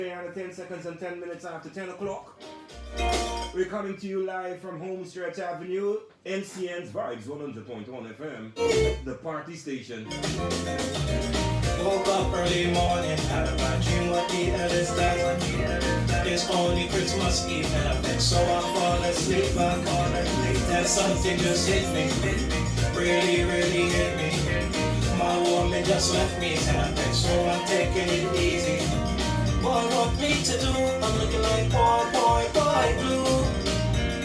And 10 seconds and 10 minutes after 10 o'clock. We're coming to you live from Home Stretch Avenue, NCN's Vibes 100.1 FM, the party station. Woke up early morning, had a bad dream, what the hell is that? It's only Christmas Eve and I've been so I fall asleep, Then something just hit me, really, really hit me. My woman just left me and I've been so I'm taking it easy. Boy, what me to do? I'm looking like boy blue.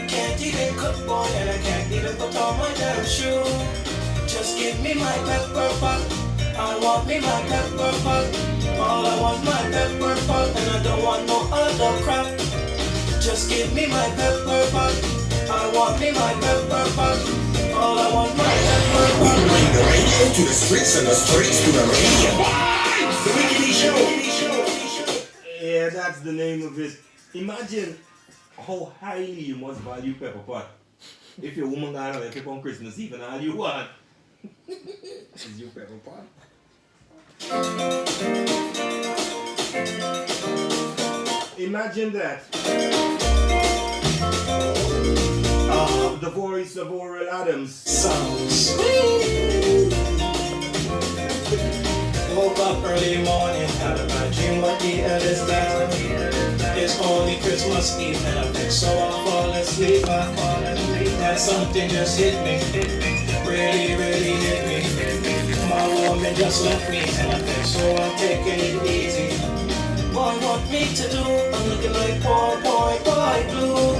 Can't even cook, boy, and I can't even put on my damn shoe. Just give me my pepper pot. I want me my pepper pot. All I want my pepper pot, and I don't want no other crap. Just give me my pepper pot. I want me my pepper pot. All I want my pepper pot. We bring the radio to the streets and the streets to the radio. The Wiggity Show. Yeah, that's the name of it. Imagine how highly you must value pepper pot. If your woman got a pepper on Christmas Eve and all you want is your pepper pot. Imagine that. The voice of Orel Adams. Sounds. Woke up early morning, had a bad dream, what the hell is that? It's only Christmas Eve and I've been so I fall asleep, Then something just hit me, really, really hit me. My woman just left me and I've been so I'm taking it easy. Boy, what me to do? I'm looking like boy blue.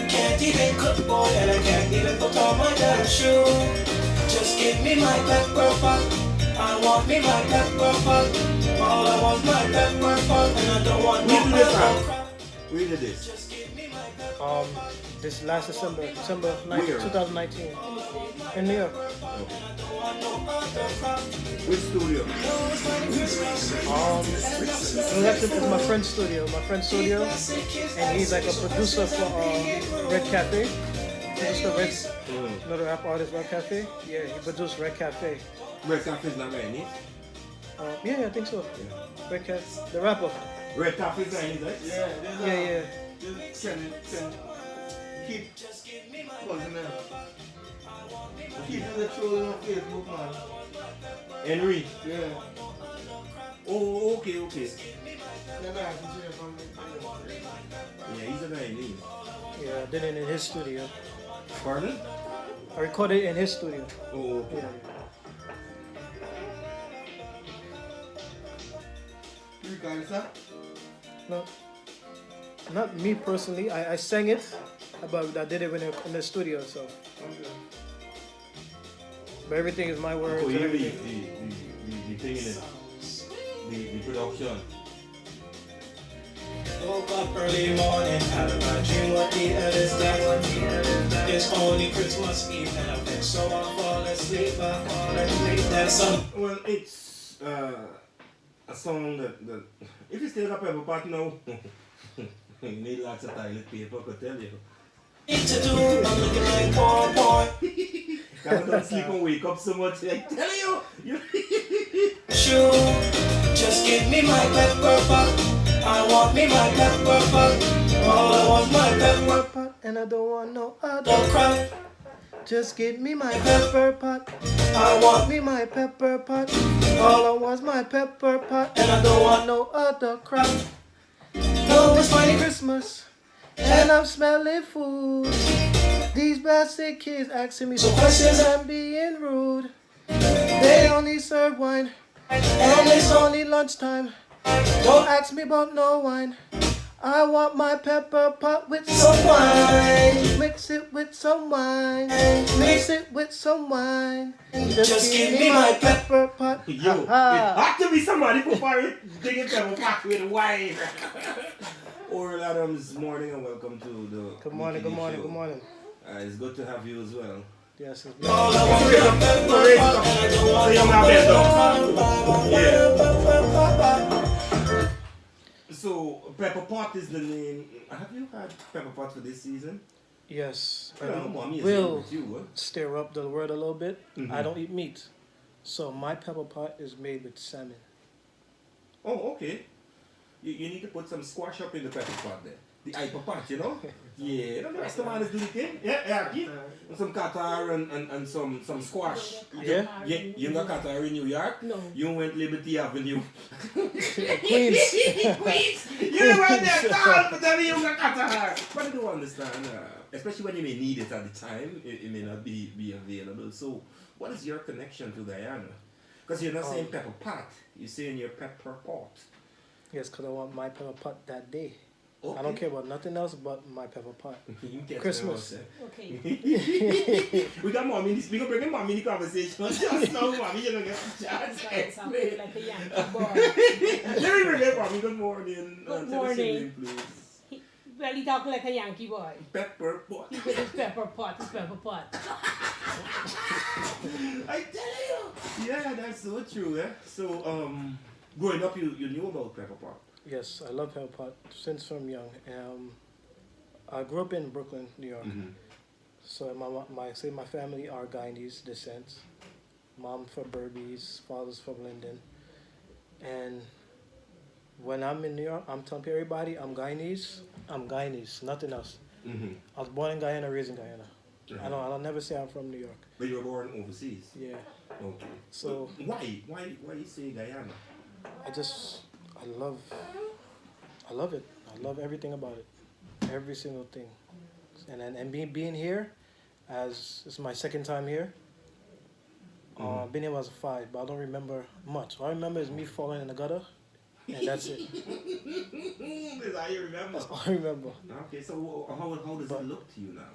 Can't even cook, boy, and I can't even put on my damn shoe. Just give me my pepper pot. I want me my pepper pot. All I want my pepper pot, and I don't want no pepper crap. Where did this? Just give me my pepper. This last December 2019, in New York. Which studio? It's my friend's studio. And he's like a producer for Red Cafe. Another rap artist, Red Cafe. Yeah, he produced Red Cafe. Red Cafe is not right, Yeah, I think so. Yeah. Red Cafe, the rapper. Red Cafe is right, right? Yeah. Keep buzzing them. Keep the troll on Facebook, man. Henry. Yeah. Oh, okay. Yeah, man, I can see it from the Yeah, he's a guy in Lee. Yeah, I did it in his studio. Pardon? I recorded it in his studio. Oh, okay. Yeah. You guys, huh? No, not me personally. I sang it, but I did it in the studio. So, Okay. but everything is my words. Oh, and you the everything. thing in it. The production. Woke up early morning, had a bad dream, what the hell is that? It's only Christmas Eve and I've been so I fall asleep, Then some. Well, it's a song that if you still got pepper pot now, you need lots of toilet paper, I could tell you. To do, I'm looking like boy. Can't don't sleep and wake up so much. I tell you. Shoe, just give me my pepper pot. I want me my pepper pot. All I want my pepper Pot, and I don't want no other pot. Crap. Just give me my pepper pot. I want Me my pepper pot. All I want is my pepper pot, and I don't want no other crap. no it's funny. Christmas, and I'm smelling food. These bastard kids asking me So questions I'm being rude. They only serve wine, and it's only lunchtime. Don't ask me about no wine. I want my pepper pot with some some wine. Mix it with some wine. Mix it with some wine. Just give me my pepper pot. Yo, it Ha-ha. had to be somebody before it digging pepper pot with wine. Orel Adams, morning and welcome to the Good morning, good Weekly morning, Show. good morning. It's good to have you as well. Yes, it's All I want is my pepper pot, and I don't want So you're not bad, no So Pepper Pot is the name. Have you had Pepper Pot for this season? Yes, I don't know, mommy is will with you, huh? stir up the word a little bit. Mhm. I don't eat meat, so my pepper pot is made with salmon. Oh, okay. You need to put some squash up in the pepper pot there. The hyper pot, you know? Yeah, the rest of the man is doing the thing. Yeah, keep. And some Qatar and some squash. Yeah. You got Qatar in New York? No. You went Liberty Avenue. Queens. Queens! You went there, Carl, but then you got Qatar. But I do understand, especially when you may need it at the time, it may not be available. So, what is your connection to Guyana? Because you're not saying pepper pot, you're saying your pepper pot. Yes, because I want my pepper pot that day. Okay. I don't care about nothing else but my pepper pot. You get Christmas. Okay. We got mommy, we gonna bring in mommy in the conversation. Just now, mommy, you don't get the chance. That sounds like a Yankee boy. Let me bring in mommy. Good morning. Good Tell us your morning. name, please. Well, he talk like a Yankee boy. Pepper pot. He with his pepper pot, his pepper pot. I tell you. Yeah, that's so true, eh? So, growing up, you knew about pepper pot. Yes, I love pepper pot since from young. I grew up in Brooklyn, New York. So my family are Guyanese descent. Mom from Berbice, father's from Linden. And when I'm in New York, I'm telling everybody I'm Guyanese. I'm Guyanese, nothing else. I was born in Guyana, raised in Guyana. I'll never say I'm from New York. But you were born overseas. Yeah. Okay. So Why you say Guyana? I love it. I love everything about it. Every single thing. And being here, as it's my second time here. Been here when I was 5, but I don't remember much. All I remember is me falling in the gutter, and that's it. That's all you remember. That's all I remember. Okay, so how does it look to you now?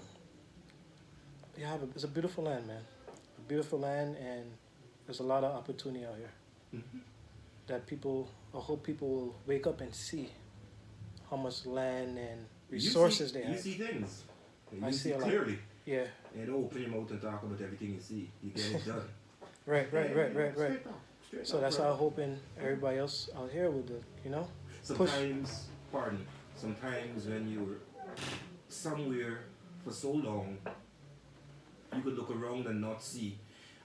Yeah, it's a beautiful land, man. A beautiful land, and there's a lot of opportunity out here. That I hope people will wake up and see how much land and resources they have. You see things. I see a lot. Clearly. Yeah. And don't open your mouth and talk about everything you see. You get it done. Right. Straight So up, that's bro. how I'm hoping everybody else out here would do, Sometimes when you're somewhere for so long, you could look around and not see.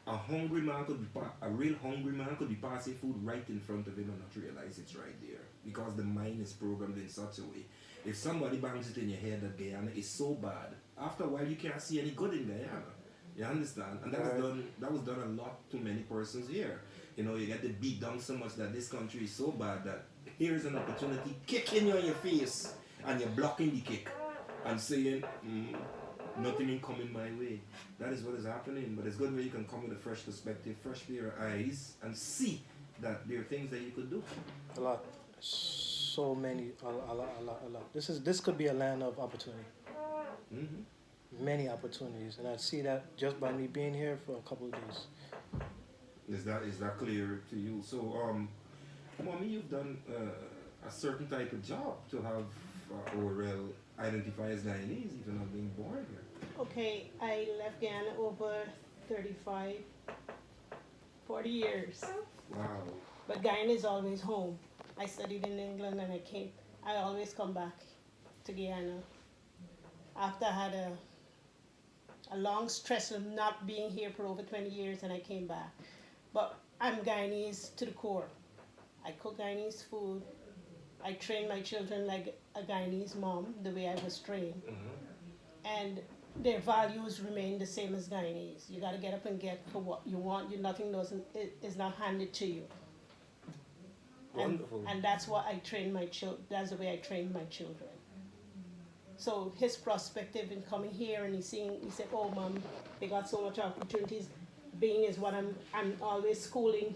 A real hungry man could be passing food right in front of him and not realize it's right there. Because the mind is programmed in such a way. If somebody bangs it in your head that Guyana is so bad, after a while you can't see any good in Guyana. You understand? And that was done a lot to many persons here. You know, you get the beat down so much that this country is so bad that here's an opportunity kicking you in your face and you're blocking the kick and saying, nothing in coming my way. That is what is happening. But it's good where you can come with a fresh perspective, fresh pair of eyes, and see that there are things that you could do. A lot. So many. A lot. This could be a land of opportunity. Many opportunities. And I see that just by me being here for a couple of days. Is that clear to you? So, Mommy, you've done a certain type of job to have Orel identify as Guyanese, even not being born here. Okay, I left Guyana over 40 years. Wow. But Guyana is always home. I studied in England and I always come back to Guyana. After I had a long stress of not being here for over 20 years and I came back. But I'm Guyanese to the core. I cook Guyanese food. I train my children like a Guyanese mom, the way I was trained. And their values remain the same as Guyanese. You got to get up and get for what you want. Nothing is not handed to you. Wonderful. And that's what I train my children. That's the way I train my children. So his perspective in coming here and he said, "Oh, Mom, they got so much opportunities." Being is what I'm always schooling,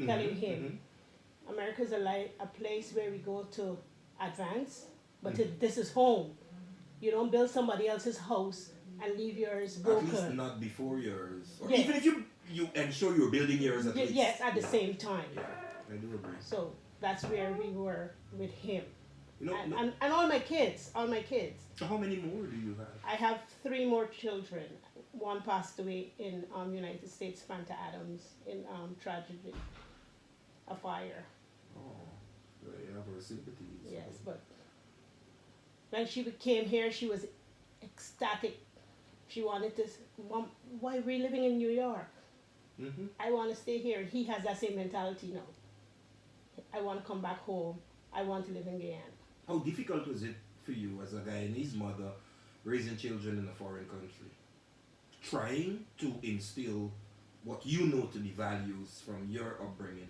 telling him. America's a place where we go to advance, but this is home. You don't build somebody else's house and leave yours broken. At least not before yours. Or Yeah. even if you ensure you're building yours at least. Yes, at the same time. Yeah, I do agree. So that's where we were with him. You know, And all my kids. how many more do you have? I have 3 more children. One passed away in United States, Fanta Adams, in tragedy, a fire. Oh, you have our sympathies. Yes, but when she came here, she was ecstatic. She wanted to, "Mom, why are we living in New York? I want to stay here." He has that same mentality now. I want to come back home. I want to live in Guyana. How difficult was it for you as a Guyanese mother raising children in a foreign country? Trying to instill what you know to be values from your upbringing.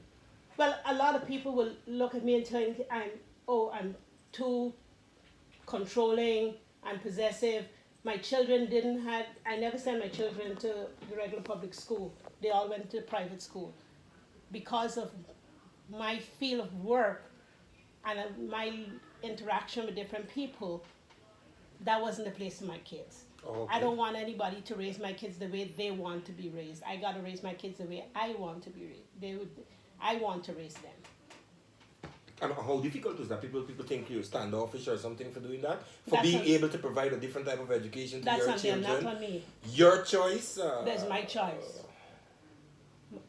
Well, a lot of people will look at me and think I'm too controlling, I'm possessive. My children I never sent my children to the regular public school. They all went to private school. Because of my field of work and my interaction with different people, that wasn't the place for my kids. Okay. I don't want anybody to raise my kids the way they want to be raised. I got to raise my kids the way I want to be raised. I want to raise them. And how difficult is that? People think you're standoffish or something for doing that? For That's being on- able to provide a different type of education to That's your on them, children? not on me. Your choice? That's my choice.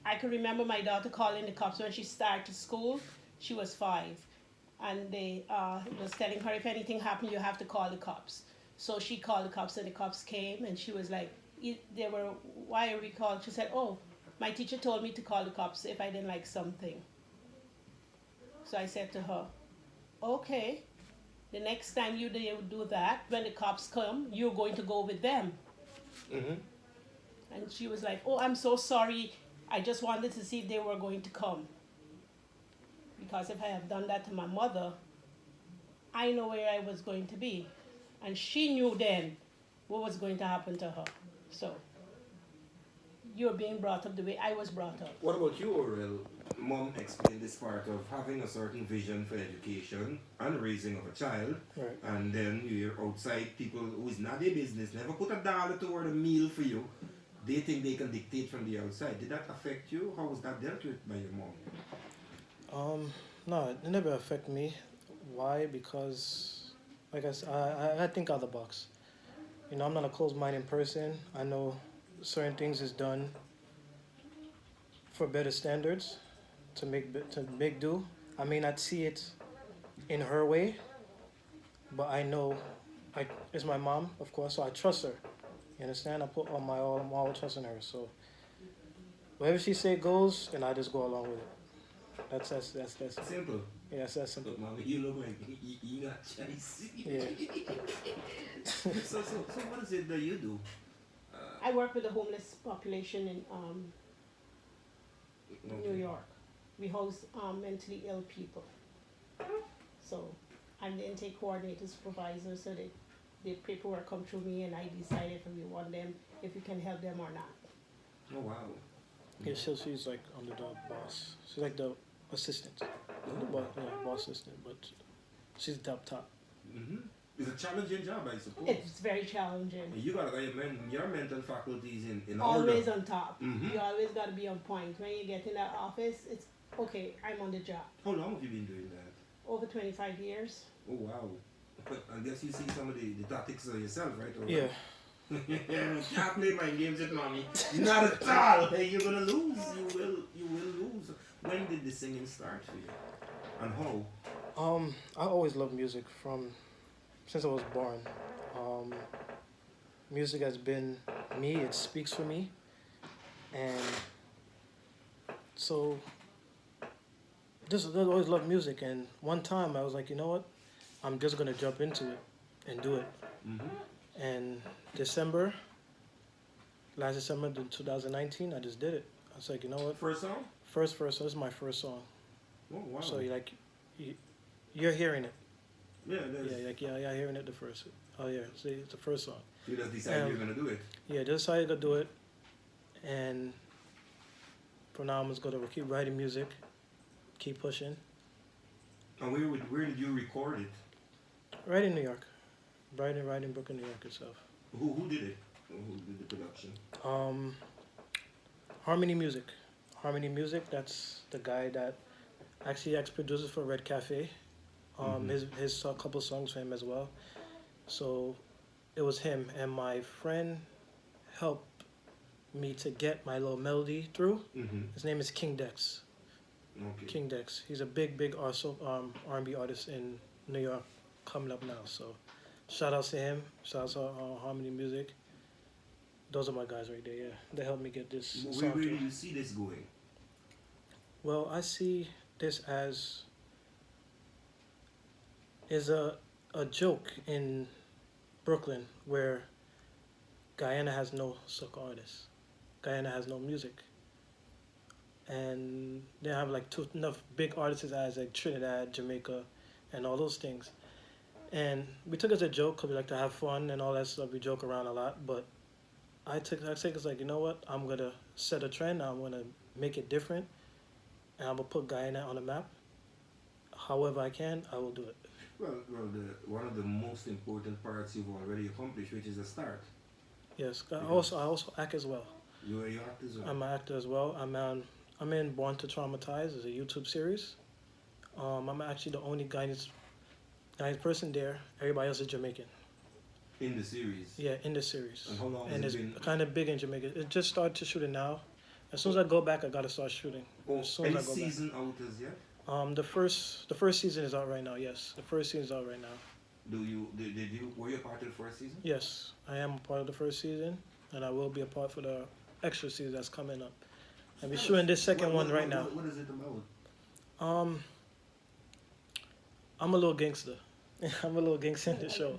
I can remember my daughter calling the cops when she started school. She was 5. And they was telling her, if anything happened, you have to call the cops. So she called the cops and the cops came and she was like, why are we calling? She said, oh, my teacher told me to call the cops if I didn't like something. So I said to her, okay, the next time you do that, when the cops come, you're going to go with them. Mm-hmm. And she was like, oh, I'm so sorry. I just wanted to see if they were going to come. Because if I have done that to my mother, I know where I was going to be. And she knew then what was going to happen to her. So, you're being brought up the way I was brought up. What about you, Orel? Mom explained this part of having a certain vision for education and raising of a child. Right. And then you're outside people who is not their business, never put a dollar toward a meal for you. They think they can dictate from the outside. Did that affect you? How was that dealt with by your mom? No, it never affected me. Why? Because, like I said, I think out of the box. You know, I'm not a closed-minded person. I know certain things is done for better standards, to make do. I may not see it in her way, but I know, it's my mom, of course, so I trust her. You understand? I put all my trust in her. So whatever she say goes, and I just go along with it. That's Simple. yeah, that's simple. Look, mommy, you look like you got choice. Yeah. So what is it that you do? I work with the homeless population in New York. We host mentally ill people. So I'm the intake coordinator, supervisor, so the paperwork come through me and I decide if we want them, if we can help them or not. Oh wow. Yeah, she's like under the boss. She's like the assistant, the boss assistant, but she's top. Mm-hmm. It's a challenging job, I suppose. It's very challenging. You gotta get your mental faculties in order. Always on top. Mhm. You always got to be on point. When you get in that office, it's okay, I'm on the job. How long have you been doing that? Over 25 years. Oh wow. I guess you see some of the tactics yourself, right? Or Yeah. You can't play my games with mommy. Not at all. Hey, you're gonna lose. You will lose. When did the singing start for you? And how? I always loved music since I was born. Music has been me. It speaks for me, and so just always loved music. And one time I was like, you know what? I'm just gonna jump into it and do it. Mm-hmm. And last December 2019, I just did it. I was like, you know what? First song? First, so this is my first song. Oh wow. So you're hearing it. Yeah, that's, Yeah, hearing it the first. Oh yeah, see, it's the first song. you just decided you're gonna do it. Yeah, just decided to do it, and from now I'm just gonna keep writing music, keep pushing. And where did you record it? Right in New York, right in Brooklyn, New York itself. Who did it? Who did the production? Harmony Music. That's the guy that actually ex-produces for Red Cafe. His couple songs for him as well. So it was him, and my friend helped me to get my little melody through. Mm-hmm. His name is King Dex. Okay. King Dex. He's a big also R&B artist in New York, coming up now. So shout outs to him. Shout outs to Harmony Music. Those are my guys right there. Yeah, they helped me get this Where song do through. you see this going? Well, I see this as is a joke in Brooklyn where Guyana has no soca artists. Guyana has no music. And they have like two enough big artists as like Trinidad, Jamaica, and all those things. And we took it as a joke because we like to have fun and all that stuff. We joke around a lot, but I think it's like, you know what? I'm gonna set a trend. I'm gonna make it different, and I'm gonna put Guyana on the map. However I can, I will do it. One of the most important parts you've already accomplished, which is a start. Yes. I also act as well. You act as well. I'm an actor as well. I'm in Born to Traumatize. It's a YouTube series. I'm actually the only Guyanese person there. Everybody else is Jamaican. In the series. Yeah, in the series. And how long And has it's it been? kind of big in Jamaica. It just started to shooting now. As soon as I go back, I gotta start shooting. Oh, As soon any as I go back. season out as yet? The first season is out right now. Yes, the first season is out right now. Were you a part of the first season? Yes, I am a part of the first season, and I will be a part for the extra season that's coming up. I'll be shooting this second one right now. What is it about? I'm a little gangster. I'm a little gangster in the show.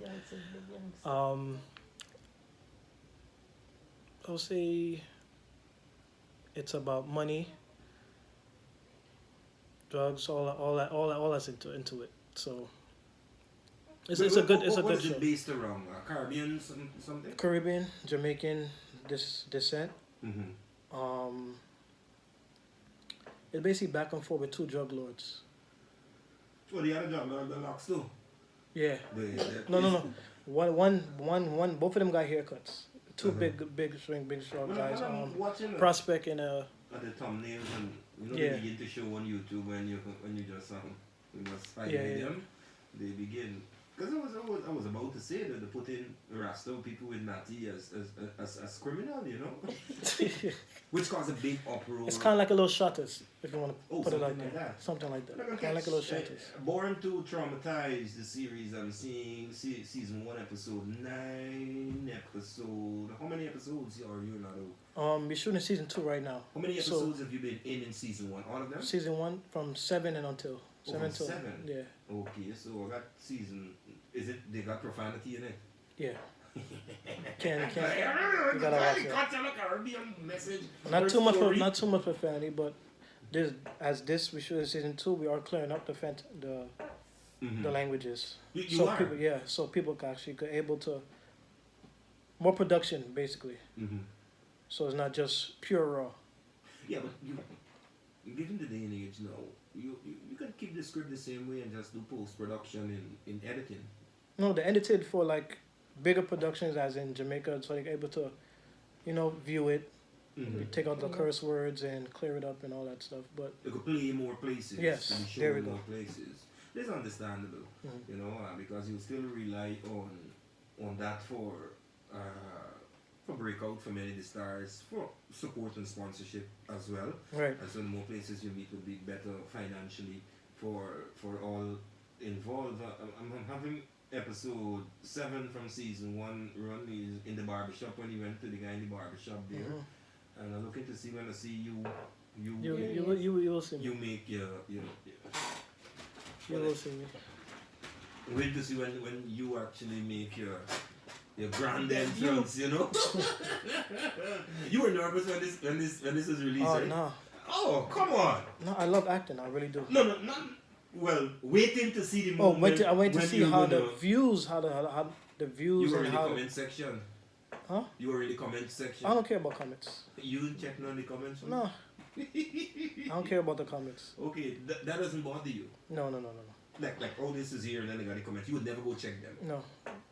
I'll say it's about money, drugs, all that's into it. So it's a good What show. is it based around? Caribbean something? Caribbean, Jamaican descent. Mm-hmm. It's basically back and forth with two drug lords. Well, the other job, the locks too. Yeah. No. One. Both of them got haircuts. Two big strong guys. Watching Prospect and at the thumbnails and Yeah. they begin to show on YouTube when you just you must find Yeah. them. They begin because I was about to say that they put in Rasta people with Natty as criminal, which caused a big uproar. it's kind of like a little shutters, if you want to put it something like that. that. Something like that. Okay. Kind of like a little shutters. Born to Traumatize, the series I'm seeing, season 1, episode 9 episode. How many episodes are you now? We're shooting season 2 right now. How many So- episodes have you been in season 1? All of them? Season 1 from 7 and until Oh, 7 from till 7? yeah. Okay, so that season, they got profanity in it? Yeah. Can't. You gotta watch it. Caribbean message. Not or too much. story. Not too much profanity, but we shoot in season 2. We are clearing up the Mhm. languages. You so are? people, so people can actually get able to more production basically. Mhm. So it's not just pure raw. Yeah, but given the day and age now, you can keep the script the same way and just do post production in editing. No, they edited for like bigger productions, as in Jamaica, so they're able to, view it, Mhm. take out the curse words and clear it up and all that stuff. But You could play more places. Yes, to be shown there we more go. places. That's understandable, Mhm. because you still rely on that for breakout for many of the stars, for support and sponsorship as well. right, And so the more places you meet will be better financially for all involved. I'm having episode 7 from season 1 run is in the barbershop when you went to the guy in the barbershop there. Mhm. And I'm looking to see when I see you you will see me. you make your You will see me. wait to see when you actually make your grand entrance, You were nervous when this was released, Oh right? no, Oh, come on. no, I love acting. I really do. No, not well, waiting to see the Oh, moment. I went to when see you're how the gonna- views, how the views You were and in the how. comment section. Huh? You were in the comment section. I don't care about comments. You checking on the comments? No, I don't care about the comments. Okay, that doesn't bother you. No. Like oh, this is here, and then they got the comments. You would never go check them. No,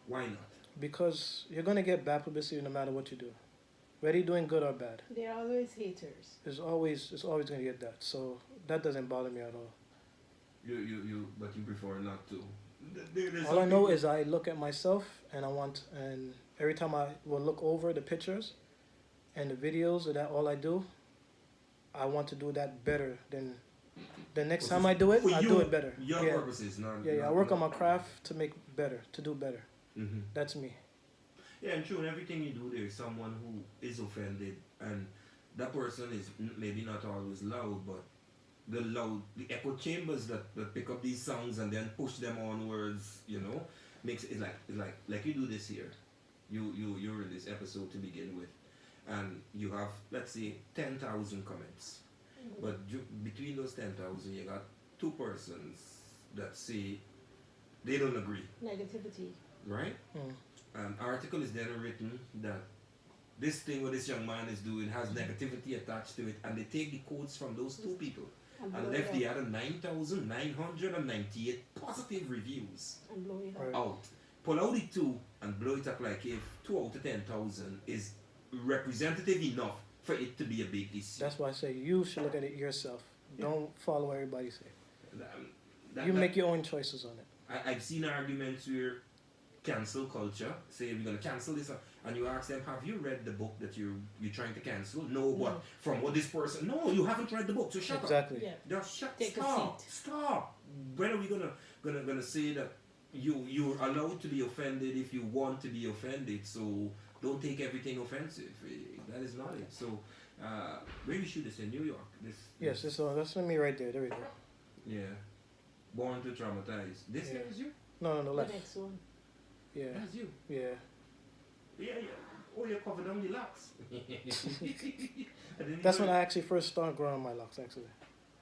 Why not? because you're gonna get bad publicity no matter what you do, whether you're doing good or bad. They're always haters. It's always gonna get that. So that doesn't bother me at all. But you prefer not to. All I know is I look at myself and and every time I will look over the pictures and the videos of that, all I do, I want to do that better than the next time I do it, I do it better. Your Yeah. purposes, not. Yeah, I work on my craft to make better, to do better. Mm-hmm. That's me. Yeah, and true. In everything you do, there is someone who is offended, and that person is maybe not always loud, but the echo chambers that pick up these sounds and then push them onwards, makes it like you do this here. You're in this episode to begin with, and you have, let's say, 10,000 comments, but between those 10,000 you got two persons that say they don't agree, Negativity. right? An article is then written that this thing what this young man is doing has negativity attached to it, and they take the quotes from those two people and left the other 9,998 positive reviews And blow it Right. up. out. Pull out the two and blow it up like if 2 out of 10,000 is representative enough for it to be a big issue. That's why I say you should look at it yourself. Don't follow what everybody say. That- You make your own choices on it. I've seen arguments where cancel culture, say we're going to cancel this, and you ask them, have you read the book that you're trying to cancel? No, but from what this person, no, you haven't read the book, so shut up. Exactly. Yeah. Just shut. Take a Stop. seat. Stop. When are we gonna say that you're allowed to be offended if you want to be offended? So don't take everything offensive. That is not it. So where you shoot this in New York? Yes, that's me right there. There we go. Yeah. Born to traumatize. This here is you. No, The left. next one. Yeah, That's you. yeah. Yeah. Oh, you're covered on the locks. That's when I actually first started growing my locks. Actually,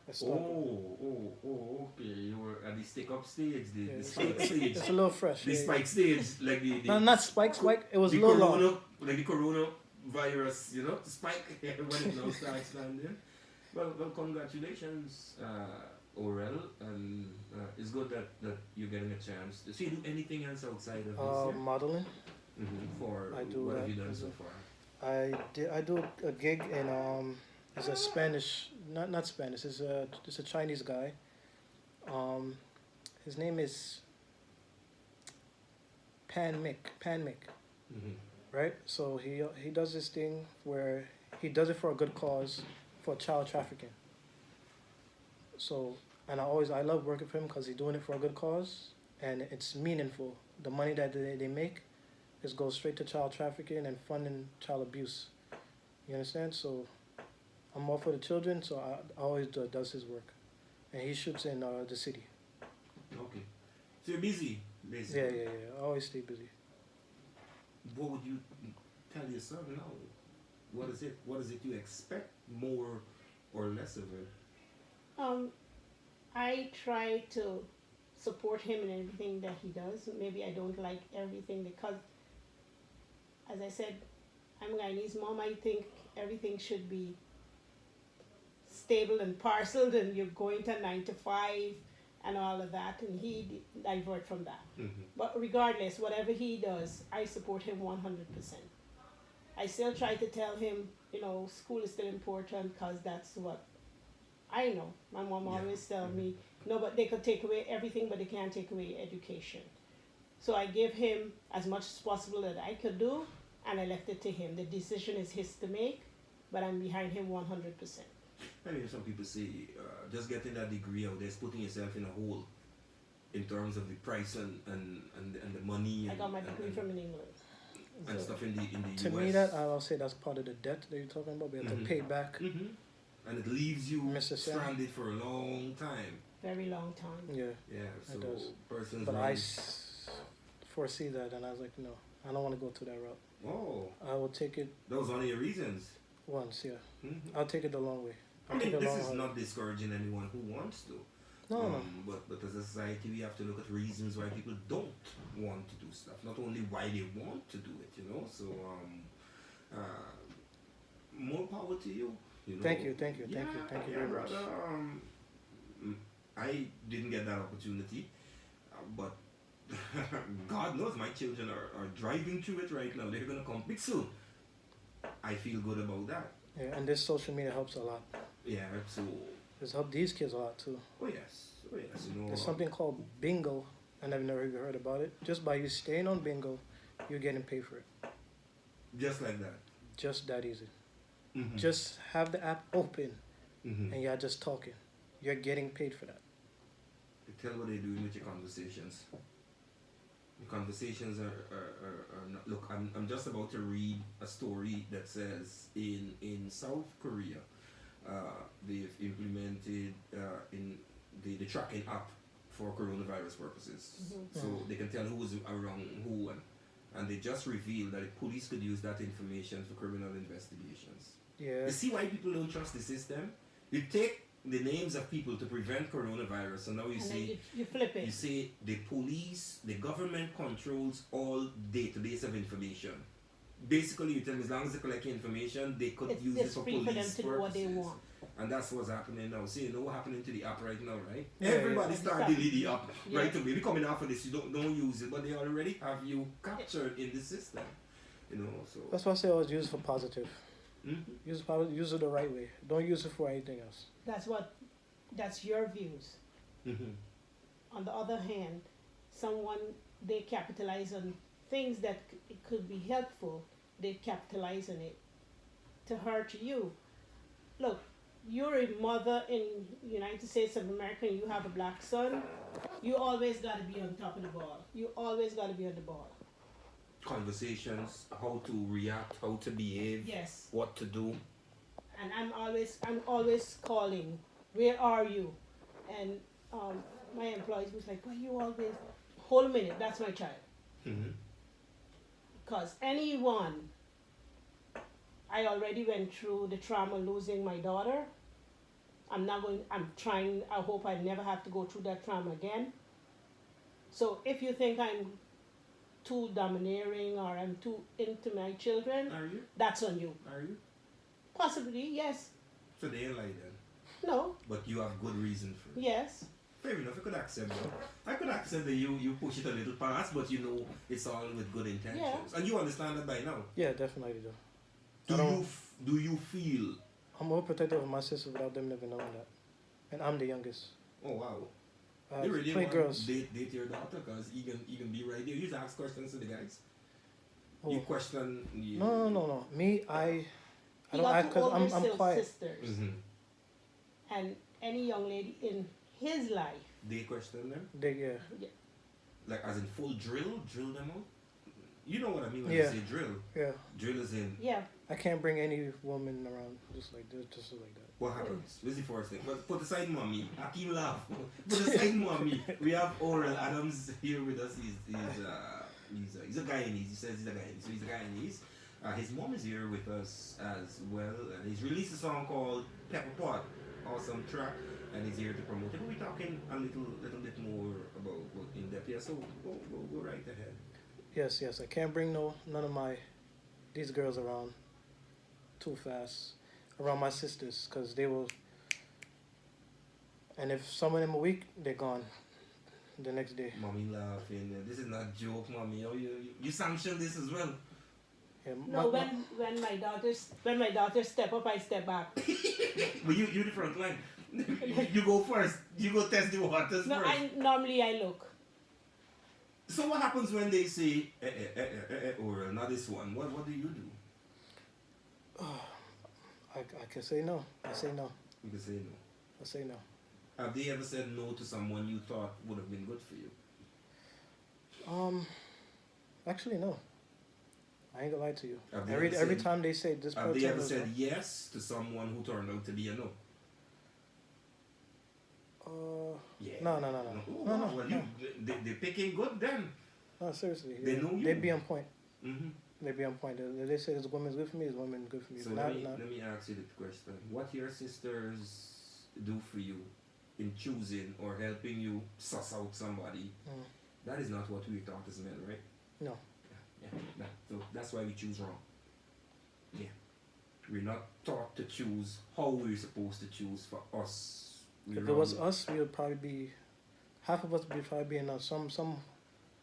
I started. Okay. You were at the stick up stage, the Yeah, spike stage, It's a little fresh. the yeah, spike stage, like the No, not spike. It was a the little long. corona, like the corona virus, spike when it now starts landing. Well, congratulations, Orel, and it's good that you're getting a chance. So you do anything else outside of this? Yeah? Modeling. For I do what have that you done as so well. far? I do a gig in it's a Spanish, not Spanish. It's a Chinese guy. His name is Pan Mick. Right? So he does this thing where he does it for a good cause, for child trafficking. So, and I love working for him because he's doing it for a good cause, and it's meaningful. The money that they make just goes straight to child trafficking and funding child abuse. You understand? So I'm all for the children, so I always does his work, and he shoots in the city. Okay. So you're busy, basically. Yeah. I always stay busy. What would you tell your son now? What is it you expect more or less of it? I try to support him in everything that he does. Maybe I don't like everything because, as I said, I'm Guyanese mom. I think everything should be stable and parceled, and you're going to 9 to 5 and all of that, and he divert from that. But regardless, whatever he does, I support him 100%. I still try to tell him, school is still important because that's what I know. My mom always tell me, no, but they could take away everything, but they can't take away education. So I give him as much as possible that I could do, and I left it to him. The decision is his to make, but I'm behind him 100%. I mean, some people say just getting that degree out there is putting yourself in a hole in terms of the price and the money. I got my degree from in England. and So, stuff in the US. To me, I'll say that's part of the debt that you're talking about. We have to pay back. And it leaves you Mr. Sam. stranded for a long time. Very long time. Yeah, Yeah, so does. persons but run- foresee that, and I was like, no, I don't want to go to that route. Oh, I will take it that was one of your reasons. once, yeah. Mhm. I'll take it the long way. I I'll mean, take the this long is route. not discouraging anyone who wants to. No. But as a society, we have to look at reasons why people don't want to do stuff. Not only why they want to do it, So, more power to you. Thank you very much. brother. I didn't get that opportunity, but God knows my children are driving through it right now. They're gonna come big soon. I feel good about that. Yeah, and this social media helps a lot. Yeah, so. It's helped these kids a lot too. Oh yes. There's something called bingo, and I've never even heard about it. Just by you staying on bingo, you're getting paid for it. Just like that. Just that easy. Mm-hmm. Just have the app open, Mm-hmm. and you're just talking. You're getting paid for that. Tell what they're doing with your conversations. Your conversations are not. Look, I'm just about to read a story that says in South Korea, they've implemented in the tracking app for coronavirus purposes, so they can tell who's around who, and they just revealed that the police could use that information for criminal investigations. Yeah. You see why people don't trust the system? You take the names of people to prevent coronavirus, and now you And then say you flip you it. say the police, the government controls all database of information. Basically, you tell me as long as they collect information, they could use it It's for free for them police to do what they purposes. want. And that's what's happening now. See, you know what's happening to the app right now, right? Yeah, Everybody yeah. start deleting the app Yeah. right away. We coming off of this, you don't use it, but they already have you captured in the system. You know, so. That's why I say always use it for positive. Mhm. Use it the right way. Don't use it for anything else. That's your views. Mhm. On the other hand, they capitalize on things that it could be helpful. They capitalize on it to hurt you. Look, you're a mother in United States of America and you have a black son. You always got to be on top of the ball. You always got to be on the ball. Conversations, how to react, how to behave, Yes. what to do. And I'm always calling. Where are you? And my employees was like, "Well, you always hold a minute. That's my child." Mhm. Because anyone, I already went through the trauma losing my daughter. I hope I never have to go through that trauma again. So if you think I'm too domineering or I'm too into my children, Are you? that's on you. Are you? Possibly, yes. So they ain't like that. No, But you have good reason for it. yes. Fair enough, I could accept that. I could accept that you push it a little past, but you know it's all with good intentions. And you understand that by now. Yeah, definitely do. Do you feel, I'm overprotective of my sisters without them never knowing that. And I'm the youngest. oh wow, I you have really three want girls. to date your daughter because he can be right there. You just ask questions to the guys. Oh. You question. You, No. Me, I He don't got act two because older I'm quiet. sisters. Mhm. And any young lady in his life, They question them? Yeah. Like as in full drill them out? You know what I mean when Yeah. I say drill. Yeah. Drill is in yeah, I can't bring any woman around just like that. what happens? What's the first thing? Well, put aside mommy. Akeem laugh. Put aside mommy. We have Orel Adams here with us. He's a Guyanese. He says he's a Guyanese. So he's a Guyanese. His mom is here with us as well. And he's released a song called Pepper Pot. Awesome track. And he's here to promote it. We'll be talking a little bit more about in depth. Yeah, so go right ahead. Yes. I can't bring none of these girls around too fast around my sisters because they will. And if some of them are weak, they're gone the next day. Mommy laughing. This is not joke, mommy. Oh, you sanction this as well. Yeah, no. When my daughters step up, I step back. But you the front line. You go first. You go test the waters No, first. normally I look. So what happens when they say, Orel, not this one? What do you do? I can say no. I say no. You can say no. I say no. Have they ever said no to someone you thought would have been good for you? Actually no. I ain't gonna lie to you. Have they Every ever every said- time they say this Have they person ever was said wrong. yes to someone who turned out to be a no? Yeah. No. Oh, No. well, they picking good then. No, seriously. They know you. They be on point. Mm-hmm. They be on point. They say this woman's good for me, this woman's good for me. So Not- let me ask you the question. What your sisters do for you in choosing or helping you suss out somebody, that is not what we taught as men, right? No. Yeah. So that's why we choose wrong. Yeah. We're not taught to choose how we're supposed to choose for us. If it was us, we would probably be, half of us would probably be in some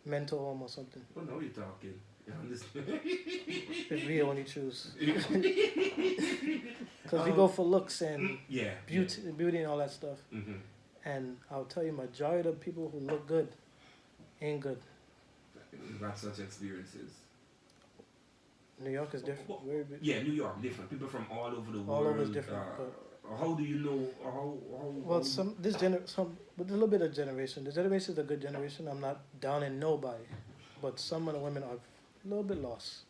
mental home or something. Well, now you're talking. You understand? If we only choose. Because we go for looks and Yeah. beauty and all that stuff. Mm-hmm. And I'll tell you, majority of people who look good ain't good. You've had such experiences. New York is different. Very big. Yeah, New York, different. People from all over the world. All over is different. How do you know? How Well, with a little bit of generation. The generation is a good generation. I'm not down in nobody, but some of the women are a little bit lost.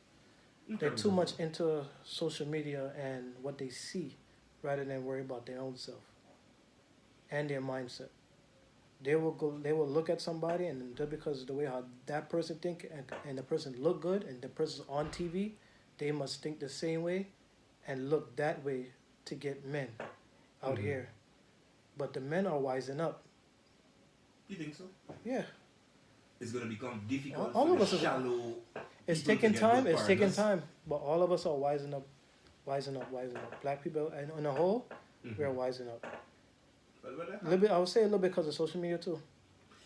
They're too much into social media and what they see rather than worry about their own self and their mindset. They will go. They will look at somebody, and just because of the way how that person think, and the person look good, and the person's on TV, they must think the same way, and look that way to get men out Mhm. here. But the men are wising up. You think so? Yeah, It's gonna become difficult All for of the us is- shallow. it's people to taking get time. good It's taking partners. time. But all of us are wising up, wising up, wising up. Black people, and on the whole, we are Mhm. wising up. But A little bit. I would say a little bit because of social media too.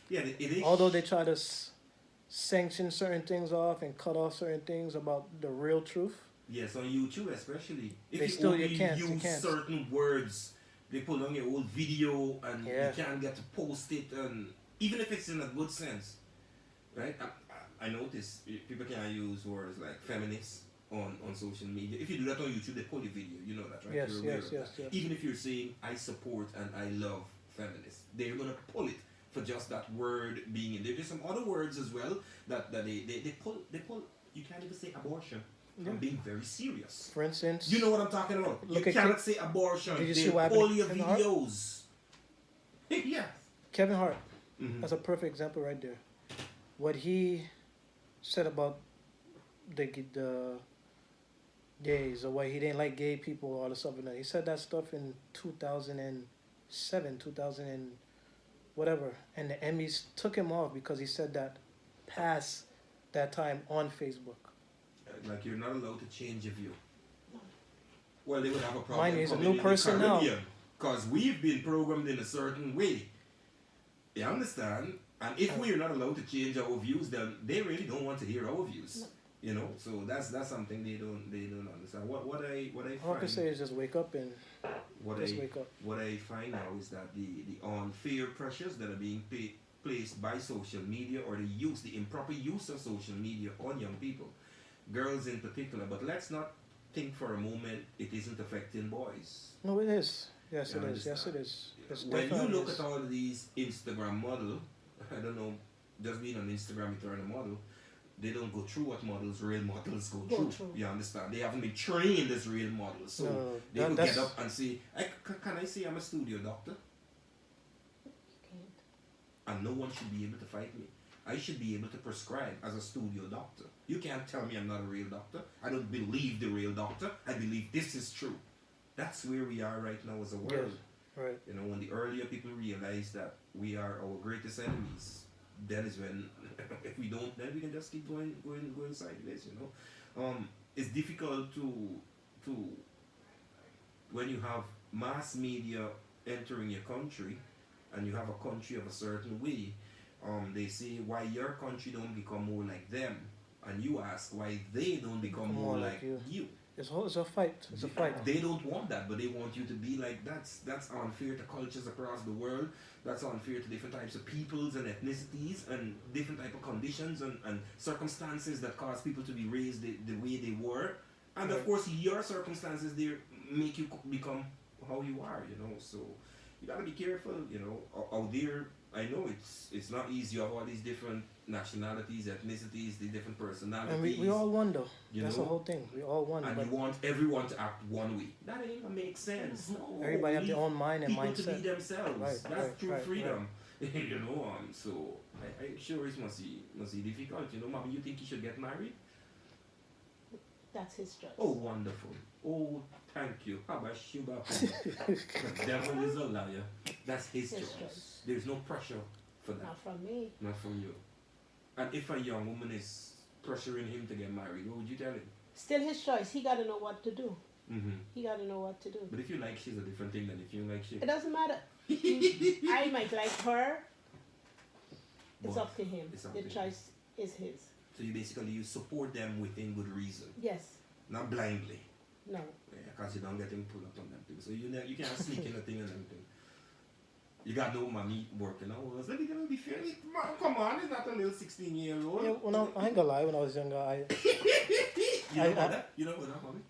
yeah, it is. Although they try to sanction certain things off and cut off certain things about the real truth. Yes, on YouTube especially. If They you still- only you can't- use you can't. certain words, they pull on your old video and Yeah. you can't get to post it, and even if it's in a good sense, right? I notice people can't use words like feminist on social media. If you do that on YouTube, they pull your video. You know that, right? Yes, You're aware yes, of yes, that. yes. Even if you're saying I support and I love feminists, they're gonna pull it for just that word being in there. There's some other words as well that they pull. You can't even say abortion. Yeah. I'm being very serious. For instance, You know what I'm talking about. Look You at cannot say abortion. Did you They see what pull happened your in Hart? videos. Yes. Kevin Hart. Mhm. That's a perfect example right there. What he said about the gays, or why he didn't like gay people, all the stuff, and that. He said that stuff in 2007, 2000 and whatever, and the Emmys took him off because he said that past that time on Facebook. Like you're not allowed to change your view. Well, they would have a problem. Mind you, he's a coming new in the person now. Caribbean, because we've been programmed in a certain way. You understand? And if we're not allowed to change our views, then they really don't want to hear our views. You know, so that's something they don't understand. What I All I find can say is just wake up and just wake up. what I find now is that the unfair pressures that are being placed by social media, or the improper use of social media on young people, girls in particular. But let's not think for a moment it isn't affecting boys. No, it is. Yes, You it is. Yes, understand? it is. It's When you definitely look is. at all of these Instagram model, I don't know, just being on Instagram, you turn a model, they don't go through what real models go Go through. through. You understand? They haven't been trained as real models. So No, they that- could that's- get up and say, can I say I'm a studio doctor? You can't. And no one should be able to fight me. I should be able to prescribe as a studio doctor. You can't tell me I'm not a real doctor. I don't believe the real doctor. I believe this is true. That's where we are right now as a world. Yes. Right. You know, when the earlier people realize that we are our greatest enemies, then is when if we don't, then we can just keep going sideways. You know, it's difficult to when you have mass media entering your country, and you have a country of a certain way. They say why your country don't become more like them, and you ask why they don't become more like you. It's a fight. It's a fight. They don't want that, but they want you to be like that's unfair to cultures across the world. That's unfair to different types of peoples and ethnicities and different type of conditions and circumstances that cause people to be raised the way they were. And of Right. course, your circumstances there make you become how you are. You know, so you gotta be careful. You know, out there. I know it's not easy. You have all these different nationalities, ethnicities, the different personalities. And we all one though. You That's know? the whole thing. We all one. And But you want everyone to act one way. That ain't gonna make sense. No, everybody have their leave own mind and people to mindset. be themselves. Right, That's right, true right, freedom. You know, so I sure it must be difficult. You know, Mommy, you think you should get married? That's his choice. Oh, wonderful. Oh, thank you. How about sugar? The devil is a liar. That's his His choice. choice. There's no pressure for that. Not from me. Not from you. And if a young woman is pressuring him to get married, what would you tell him? Still his choice. He got to know what to do. Mm-hmm. He got to know what to do. But if you like she's a different thing than if you like she. It doesn't matter. I might like her. It's But up to him. it's up The to him. choice is his. So you support them within good reason, Yes. not blindly. No. Because you don't get him pulled up on them things. So you can't sneak in a thing and everything. You got no mommy working hours. Let me be fair. Come on, it's not a little 16-year-old. Yeah, I ain't gonna lie. When I was younger, You know about that? You know about that, mommy?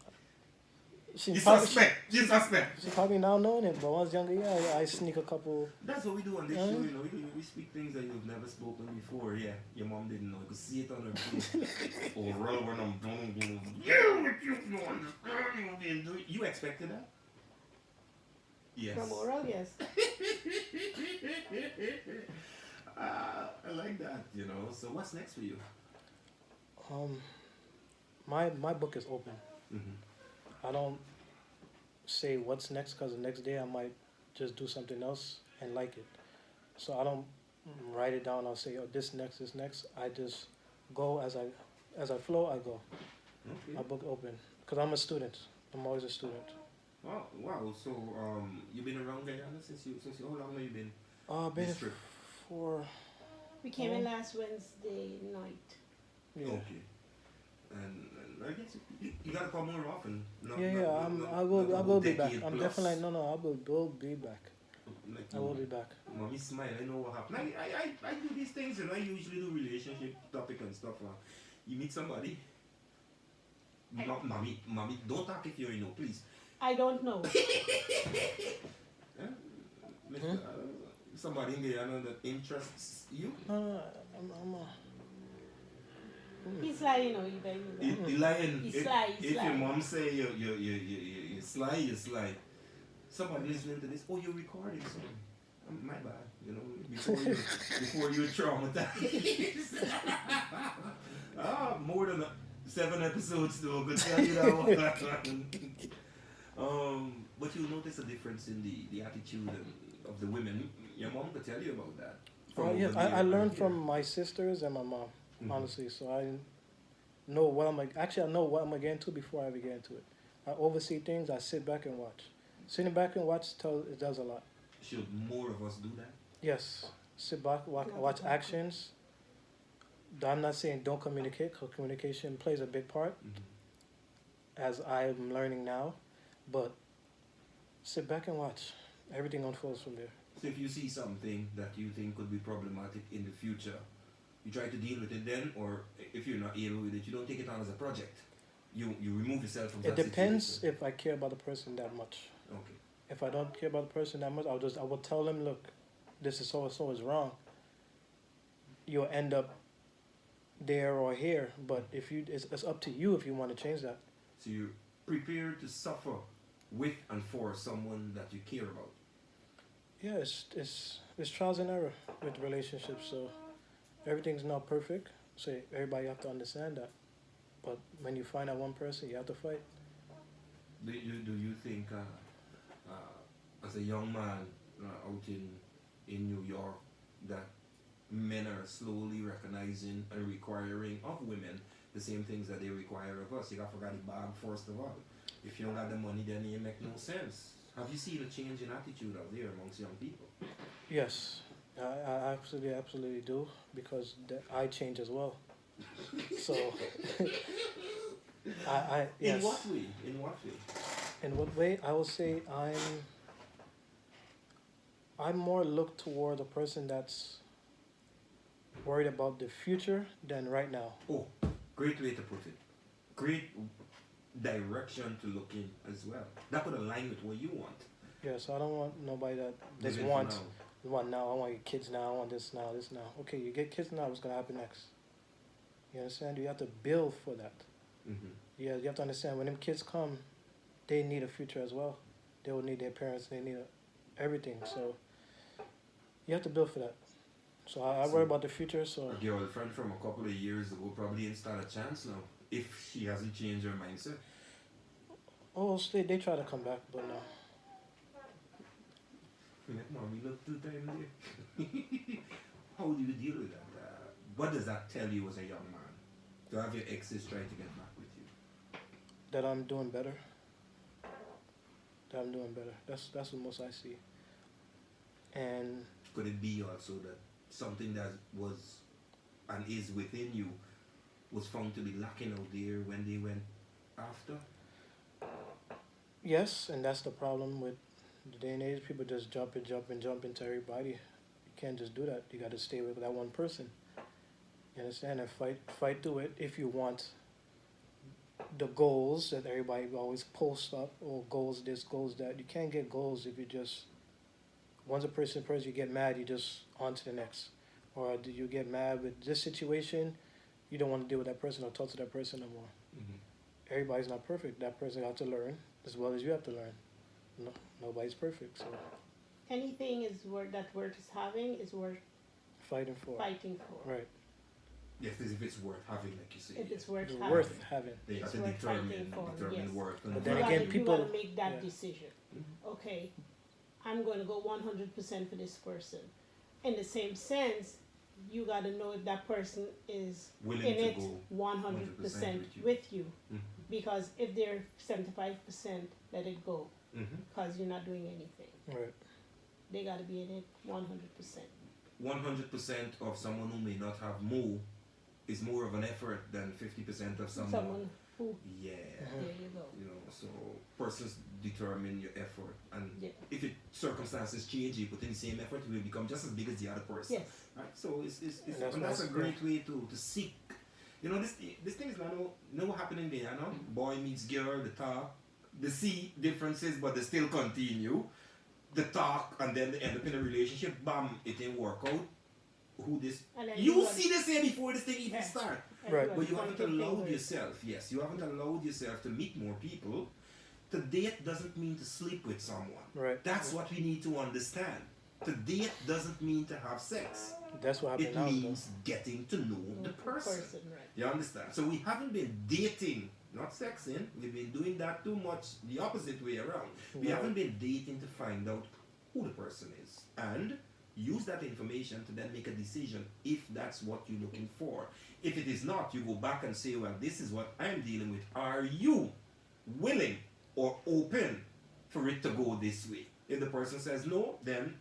she You probably, suspect. she probably now knowing it, but when I was younger, yeah, I sneak a couple. That's what we do on this Yeah. show, you know. We speak things that you've never spoken before. Yeah, your mom didn't know. You could see it on her face. Orel, when I'm done, you don't understand. You expected that? Yes. From Orel, yes. I like that, you know. So what's next for you? Um, my book is open. Mm-hmm. I don't say what's next because the next day I might just do something else and like it. So I don't write it down. I'll say, oh, this next, this next. I just go as I flow. I go. Okay. My book open because I'm a student. I'm always a student. Wow, wow. So you've been around Guyana since how long have you been I've been this trip? for We came in last Wednesday night. yeah. Okay. And I guess you gotta come more often. I will be back. I'm definitely no. I will be back. Like I will be back. Mommy smile, I know what happened. I do these things, you know. I usually do relationship topic and stuff. You meet somebody. Mommy, don't talk if you know, please. I don't know. Yeah? Mr. Somebody in Guyana that interests you? No, He's lying, you know, you better know that. You lying. He's sly, he's If your sly. mom say you sly, you sly. Somebody listening to this, oh, you're recording something. My bad, you know, before you traumatized. More than 7 episodes though, but tell you that one. But you'll notice a difference in the attitude of the women. Your mom could tell you about that. yes, over I there learned and from here. my sisters and my mom, Mhm. honestly. So I know what I'm like. Actually, I know what I'm gonna get into before I ever get into it. I oversee things. I sit back and watch. Sitting back and watch it does a lot. Should more of us do that? Yes, sit back, watch actions. I'm not saying don't communicate, because communication plays a big part, as I'm learning now. But sit back and watch. Everything unfolds from there. So if you see something that you think could be problematic in the future, you try to deal with it then, or if you're not able with it, you don't take it on as a project. You remove yourself from It that depends situation. if I care about the person that much. Okay. If I don't care about the person that much, I will tell them, look, this is so and so is wrong. You'll end up there or here, but if you, it's up to you if you want to change that. So you're prepared to suffer with and for someone that you care about. Yeah, it's trials and error with relationships. So everything's not perfect. So everybody have to understand that. But when you find that one person, you have to fight. Do you think, as a young man out in New York, that men are slowly recognizing and requiring of women the same things that they require of us? You got to forget the bag first of all. If you don't got the money, then it make no sense. Have you seen a change in attitude out there amongst young people? Yes, I absolutely do, because I change as well. So I yes. In what way? In what way? In what way? I would say I'm more look toward a person that's worried about the future than right now. Oh, great way to put it. Great direction to look in as well. That could align with what you want. Yeah, so I don't want nobody that just Living for wants now. want now. I want your kids now. I want this now. This now. Okay, you get kids now. What's gonna happen next? You understand? You have to build for that. Mm-hmm. Yeah, you have to understand when them kids come, they need a future as well. They will need their parents. They need everything. So you have to build for that. So I worry about the future. So A girlfriend from a couple of years ago probably didn't stand a chance now if she hasn't changed her mindset. oh, so they try to come back, but no. Like, mommy, look 2 times there. How do you deal with that? What does that tell you as a young man? To have your exes try to get back with you? That I'm doing better. That I'm doing better. That's the most I see. And Could it be also that something that was and is within you was found to be lacking out there when they went after? yes, and that's the problem with the day and age. People just jump into everybody. You can't just do that. You got to stay with that one person. You understand? And fight through it if you want the goals that everybody always posts up, or goals this, goals that. You can't get goals if you just once a person you get mad, you just on to the next. Or do you get mad with this situation, you don't want to deal with that person or talk to that person no more. Mm-hmm. Everybody's not perfect. That person got to learn as well as you have to learn. no, nobody's perfect, so Anything is worth that worth is having is worth fighting for. fighting for. Right. Yes, as if it's worth having, like you say. If it's worth It's having. worth having. They have it's to worth determine fighting for, yes. worth. But And then you again, gotta, people- you gotta make that yeah. decision. Okay, I'm going to go 100% for this person. In the same sense, you got to know if that person is willing in to it go 100% with you. with you. Mhm. Because if they're 75%, let it go. Mhm. Because you're not doing anything. Right. They got to be in it 100%. 100% of someone who may not have more is more of an effort than 50% of someone. Someone who, Yeah. there you go. You know, so persons determine your effort, and Yeah. if it circumstances change, you put in the same effort, you will become just as big as the other person. Yes. Right. So it's And that's and that's a why- great way to seek. You know, this thing is no happening there. You know, boy meets girl, the talk, the see differences, but they still continue. The talk, and then they end up in a relationship. Bam, it didn't work out. Who this? And then You everyone- see this here before this thing even Yeah. start. Right. But you haven't pointing allowed fingers. yourself, yes, you haven't allowed yourself to meet more people. To date doesn't mean to sleep with someone. Right. That's what we need to understand. To date doesn't mean to have sex. That's what It happened now. means getting to know the person. Right. You understand? So we haven't been dating, not sexing. We've been doing that too much the opposite way around. We Right. haven't been dating to find out who the person is. And use that information to then make a decision if that's what you're looking for. If it is not, you go back and say, well, this is what I'm dealing with. Are you willing or open for it to go this way? If the person says no, then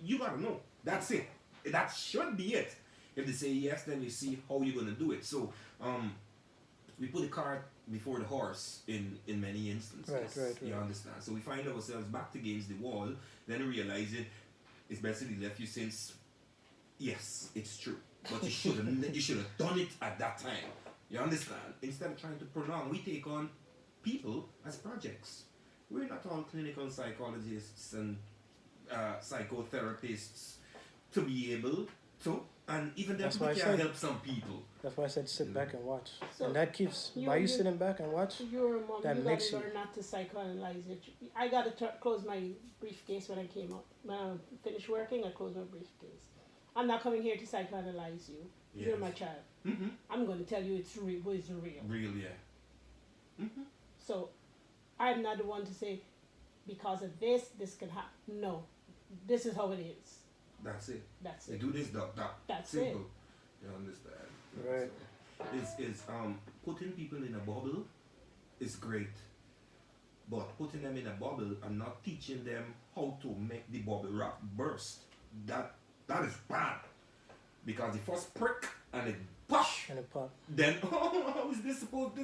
you gotta know. That's it. That should be it. If they say yes, then you see how you're gonna do it. So we put the cart before the horse in many instances. Right. You understand? So we find ourselves backed against the wall, then realize it's basically left you since yes, it's true. But you should have done it at that time. You understand? Instead of trying to prolong, we take on people as projects. We're not all clinical psychologists and psychotherapists to be able to, and even then That's why we I can said- help some people. That's why I said sit back and watch. So and that keeps you- by you you- sitting back and watch. You're a mom. That You makes gotta you- learn not to psychoanalyze it. I gotta close my briefcase when I came out. When I finished working, I closed my briefcase. I'm not coming here to psychoanalyze you. You're Yes. my child. Mm-hmm. I'm going to tell you it's real. What is real? Real, yeah. Mm-hmm. So, I'm not the one to say because of this can happen. No, this is how it is. That's it. That's You it. do this, that. That's Simple. it. You understand? Right. Is putting people in a bubble is great, but putting them in a bubble and not teaching them how to make the bubble wrap burst, that is bad. Because the first prick and it push, And a pop. then how is this supposed to?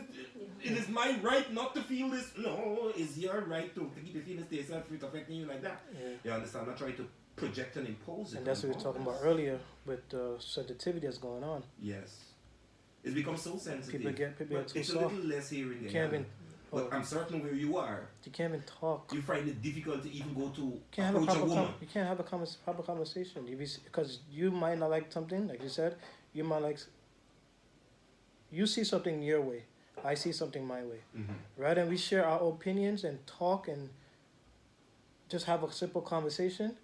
It is my right not to feel this. No, it's your right to keep your feelings to yourself if it's affecting you like that. Yeah. You understand? Not trying to project and impose it. And that's on what we were talking about others. earlier with sensitivity that's going on. Yes. It's become so sensitive. People get but too it's soft. a little less here in You Guyana. can't even. But I'm certain where you are, You can't even talk. you find it difficult to even go to You can't have a approach a proper woman. you can't have a proper conversation because you might not like something, like you said. You might like. You see something your way, I see something my way. Mhm. Rather than we share our opinions and talk and just have a simple conversation,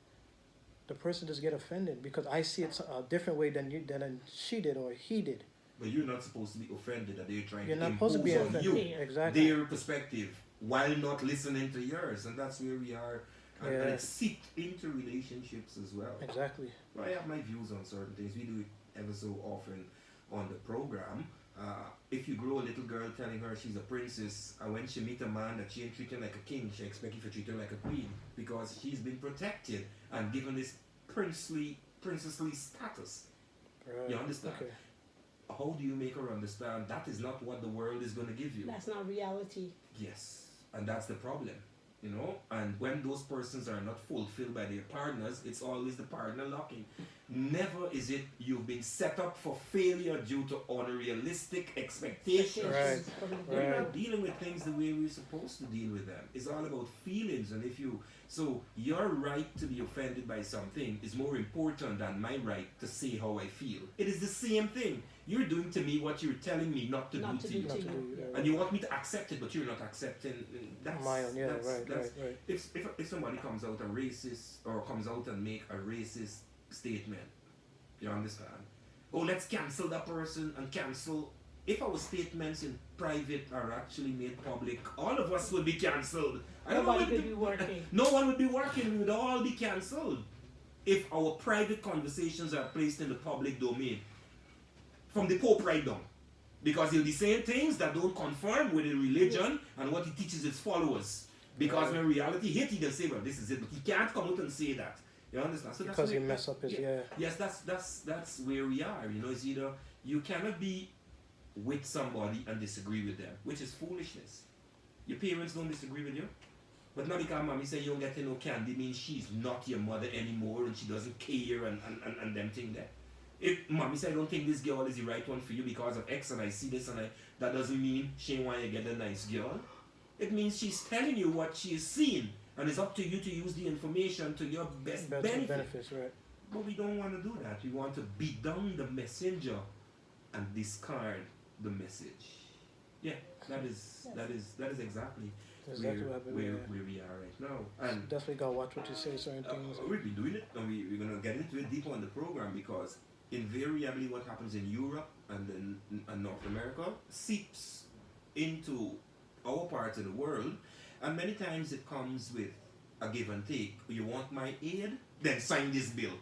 the person just get offended because I see it a different way than she did or he did. But you're not supposed to be offended that they're trying You're to not impose supposed to be on offended. you Exactly. their perspective while not listening to yours, and that's where we are. And Yeah. it's seeped into relationships as well. Exactly. Well, I have my views on certain things. We do it ever so often on the program. If you grow a little girl telling her she's a princess, and when she meet a man that she ain't treating like a king, she expect you to treat her like a queen because she's been protected and given this princely status. Right. You understand? Okay. How do you make her understand that is not what the world is going to give you? That's not reality. Yes, and that's the problem, you know. And when those persons are not fulfilled by their partners, it's always the partner locking. Never is it you've been set up for failure due to unrealistic expectations. Right. We're not dealing with things the way we're supposed to deal with them. It's all about feelings, and so your right to be offended by something is more important than my right to say how I feel. It is the same thing. You're doing to me what you're telling me not to do to you. And you want me to accept it, but you're not accepting. That's Mine, yeah, that's, right, that's, right. If somebody comes out a racist or comes out and make a racist statement, you understand? Oh, let's cancel that person and cancel. If our statements in private are actually made public, all of us would be cancelled. Nobody could be working. No one would be working. We would all be cancelled if our private conversations are placed in the public domain. From the Pope right down. Because he'll be saying things that don't conform with the religion and what he teaches his followers. Because when reality hit, he can say, well, this is it. But he can't come out and say that. You understand? So Because he mess up his, Yes, that's where we are. You know, it's either you cannot be with somebody and disagree with them, which is foolishness. Your parents don't disagree with you. But not because mommy say you don't get no candy means she's not your mother anymore and she doesn't care and them thing there. If mommy say I don't think this girl is the right one for you because of X and I see this and that doesn't mean she ain't want you to get a nice girl. It means she's telling you what she is seeing and it's up to you to use the information to your best benefits, right? But we don't want to do that. We want to beat down the messenger and discard the message. Yeah, that is exactly where we are right now. And definitely gotta watch what you say, certain things. We'll be doing it, and we're gonna get into it deeper on the program because invariably what happens in Europe and in North America seeps into our part of the world, and many times it comes with a give and take. You want my aid? Then sign this bill.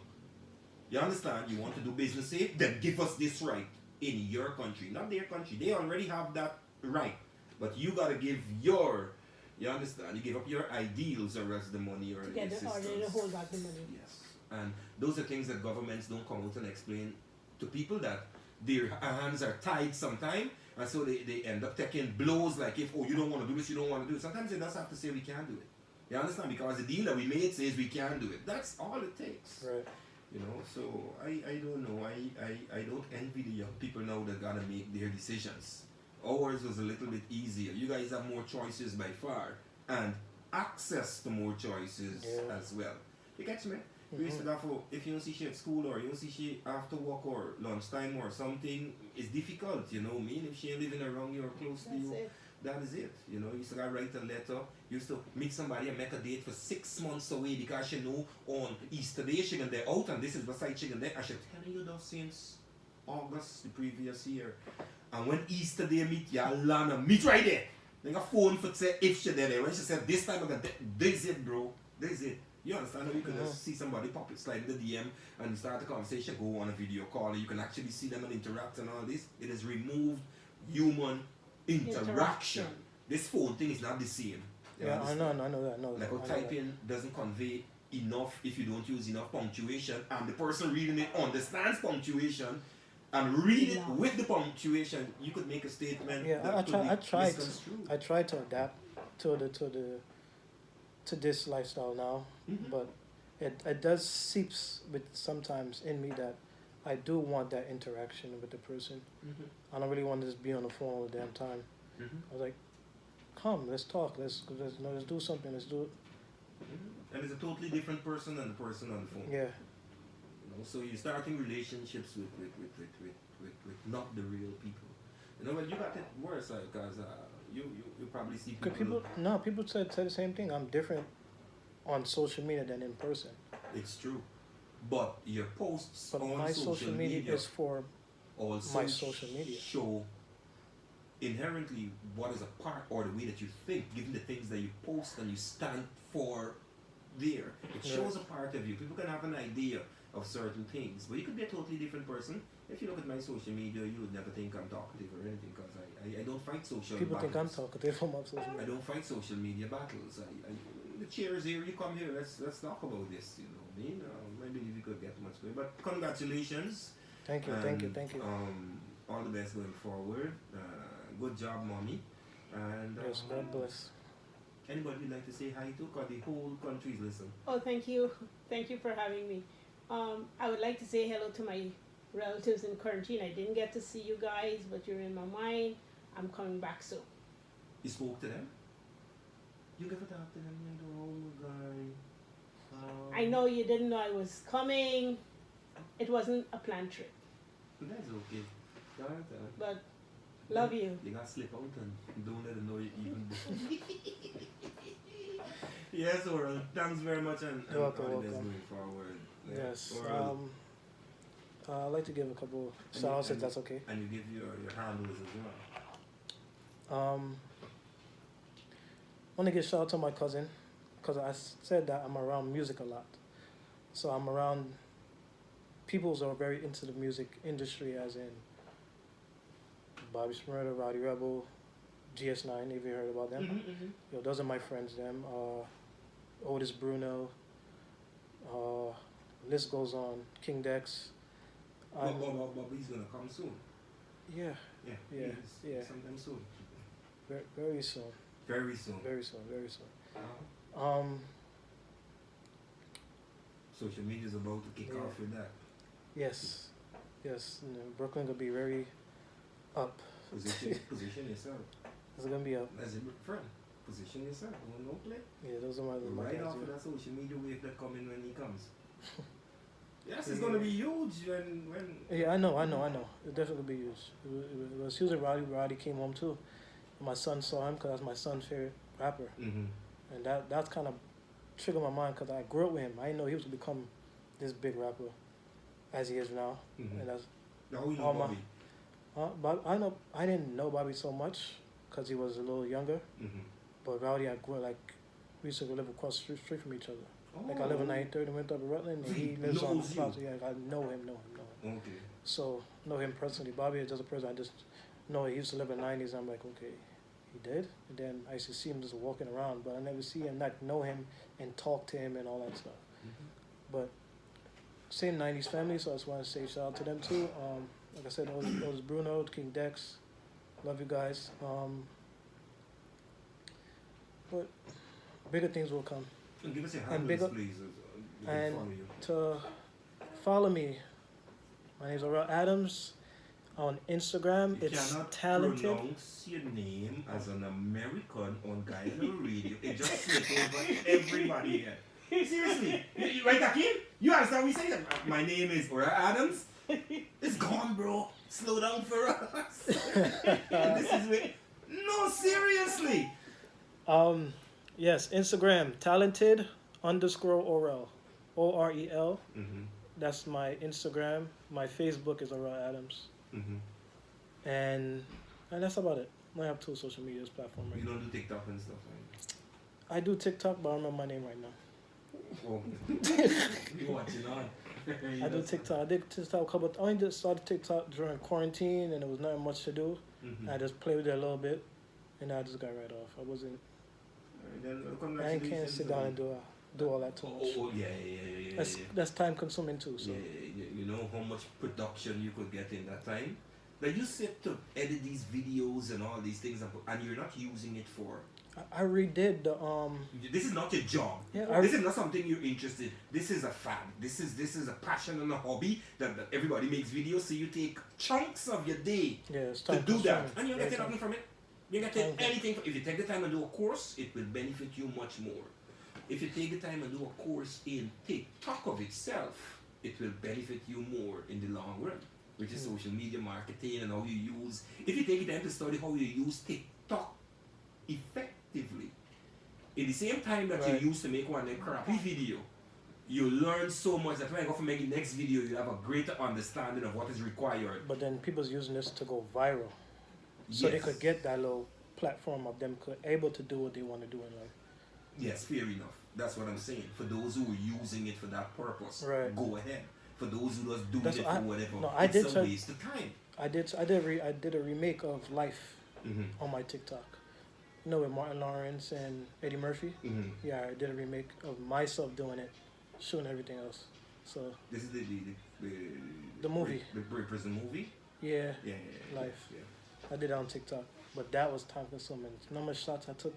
You understand? You want to do business aid? Then give us this right in your country, not their country. They already have that right, but you gotta give your. You understand? You give up your ideals or else the money or the assistance. Or they hold back the money. Yes. And those are things that governments don't come out and explain to people, that their hands are tied sometimes, and so they end up taking blows like if, oh, you don't want to do this, you don't want to do it. Sometimes they just have to say we can't do it. You understand? Because the deal that we made says we can do it. That's all it takes. Right. You know, so I don't know. I don't envy the young people now that gotta make their decisions. Ours was a little bit easier. You guys have more choices by far and access to more choices as well. You catch me? You used to go for, if you don't see she at school or you don't see she after work or lunchtime or something, it's difficult, you know what I mean? If she ain't living around you or close to you, that is it. You know, you used to go write a letter, you used to meet somebody and make a date for 6 months away because she know on Easter Day she can there out and this is beside she can there. I should tell you that since August the previous year. And when Easter Day meet, y'all land and meet right there. Then a phone for say if she there. When she said this time I got this it, bro. This it. You understand? You can just see somebody pop it, slide in the DM and start the conversation, go on a video call, and you can actually see them and interact and all this. It has removed human interaction. This phone thing is not the same. Yeah, I know that. Like how typing doesn't convey enough if you don't use enough punctuation, and the person reading it understands punctuation and read it with the punctuation. You could make a statement. Yeah, I tried to adapt to this lifestyle now, but it does seeps with sometimes in me that I do want that interaction with the person. I don't really want to just be on the phone all the damn time. I was like, come, let's talk, let's do something, let's do it. And it's a totally different person than the person on the phone. Yeah. You know, so you're starting relationships with not the real people. You know, but you got it worse because you probably see people. People say the same thing. I'm different on social media than in person. It's true, but your posts on my social media is for also my social media. Show inherently what is a part or the way that you think, given the things that you post and you stand for there. It shows a part of you. People can have an idea of certain things, but you could be a totally different person. If you look at my social media, you would never think I'm talkative or anything because I don't fight social People battles. think I'm talkative on my social media. I don't fight social media battles. The chair is here, you come here, let's talk about this, you know what I mean? Maybe you could get much better. But congratulations. Thank you. All the best going forward. Good job, mommy. And yes, God bless. Anybody would like to say hi to? Because the whole country is listening. Oh, thank you. Thank you for having me. I would like to say hello to my relatives in quarantine. I didn't get to see you guys, but you're in my mind. I'm coming back soon. You spoke to them? You never talked to them, you know, guy. I know you didn't know I was coming. It wasn't a planned trip, That's okay. Alright, but love you. You gotta slip out and don't let them know you even. Yes, Orel. Thanks very much and You're welcome, all the best welcome. going forward. Yes. Orel. I'd like to give a couple shout outs if that's okay. And you give your handles as well. I want to give shout out to my cousin because I said that I'm around music a lot. So I'm around people who are very into the music industry, as in Bobby Smurda, Roddy Rebel, GS9, if you heard about them. Yo, those are my friends, them. Otis Bruno, list goes on, King Dex. Bobby's gonna come soon. Yeah, Yeah. Yeah, yeah. Sometime soon. very soon. Very soon. Very soon, very soon. Social media is about to kick off with that. Yes, yes. You know, Brooklyn gonna be very up. Position yourself. It's gonna be up. As a friend, position yourself. No play. Yeah, those are my Right guys, off of yeah. that social media wave that coming when he comes. Yes, it's gonna be huge when. Yeah, I know. It definitely be huge. It was huge. Roddy came home too. My son saw him because that's my son's favorite rapper, and that's kind of triggered my mind because I grew up with him. I didn't know he was gonna become this big rapper as he is now, and that's Now you know all Bobby. But I didn't know Bobby so much because he was a little younger. But Rowdy, I grew like we used to live across the street from each other. Like I live in 93rd and went up in Rutland, and he lives on the knows plaza. you. Yeah, I know him. Okay. So know him personally. Bobby is just a person I just know. He used to live in the 90s. I'm like, okay, he did. And then I used to see him just walking around, but I never see him, like know him and talk to him and all that stuff. But same 90s family, so I just want to say shout out to them too. Like I said, Otis Bruno, King Dex, love you guys. But bigger things will come. And give us your And handles, big up- please. We and can follow you. To follow me, my name is Orel Adams. On Instagram, You it's cannot talented. pronounce your name as an American on Guyana radio. It just slipped over everybody here. Seriously. Right, Akeem? You understand what we say? My name is Orel Adams. It's gone, bro. Slow down for us. This is way. No, seriously. Yes, Instagram, talented_Orel. OREL. That's my Instagram. My Facebook is Orel Adams. And that's about it. I have 2 social media platforms right You now. don't do TikTok and stuff, right? I do TikTok, but I don't remember my name right now. Oh. You watching on? I do TikTok. I did TikTok a couple. I only just started TikTok during quarantine, and there was not much to do. I just played with it a little bit, and I just got right off. I wasn't. I can't sit down and do all that too much. Yeah. That's time consuming too. So Yeah, you know how much production you could get in that time? Like you sit to edit these videos and all these things and you're not using it for... I redid the This is not your job. Yeah, this is not something you're interested in. This is a fad. This is a passion and a hobby that everybody makes videos, so you take chunks of your day it's to time do that. consuming. And you don't get Yeah, nothing from it. You don't get anything. If you take the time and do a course, it will benefit you much more. If you take the time and do a course in TikTok of itself, it will benefit you more in the long run, which is social media marketing and how you use. If you take the time to study how you use TikTok effectively, in the same time that you use to make one crappy video, you learn so much that when I go for making the next video, you have a greater understanding of what is required. But then people's using this to go viral, so they could get that little platform of them able to do what they want to do in life. Yes, fair enough. That's what I'm saying. For those who are using it for that purpose, Right. go ahead. For those who just do That's it what for whatever, I did it's a waste of time. I did a remake of Life on my TikTok. You know, with Martin Lawrence and Eddie Murphy. Yeah, I did a remake of myself doing it, shooting everything else. So This is The movie. The prison movie? yeah, Yeah. Life. Yeah. I did it on TikTok, but that was time consuming. You know how much shots I took?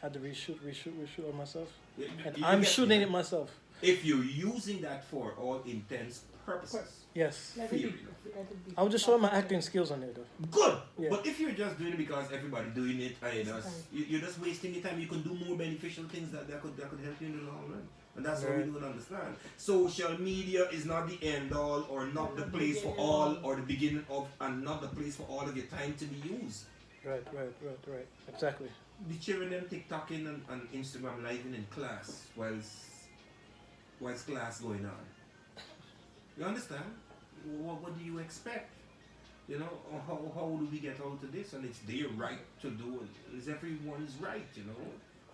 Had to reshoot on myself, Yeah, and you I'm get- shooting it myself. If you're using that for all intents purposes, Yes. Let Fair it be. enough. Let it be. I was just showing my acting skills on it though. good. Yeah. But if you're just doing it because everybody doing it, It's fine. you're just wasting your time. You can do more beneficial things that could help you in the long run. And that's what we Right. don't understand. Social media is not the end all or not the place for all or the beginning of and not the place for all of your time to be used. Right. Exactly. The children them TikToking and Instagram living in class whilst class going on. You understand? What do you expect? You know, how do we get out of this? And it's their right to do it. It's everyone's right, you know.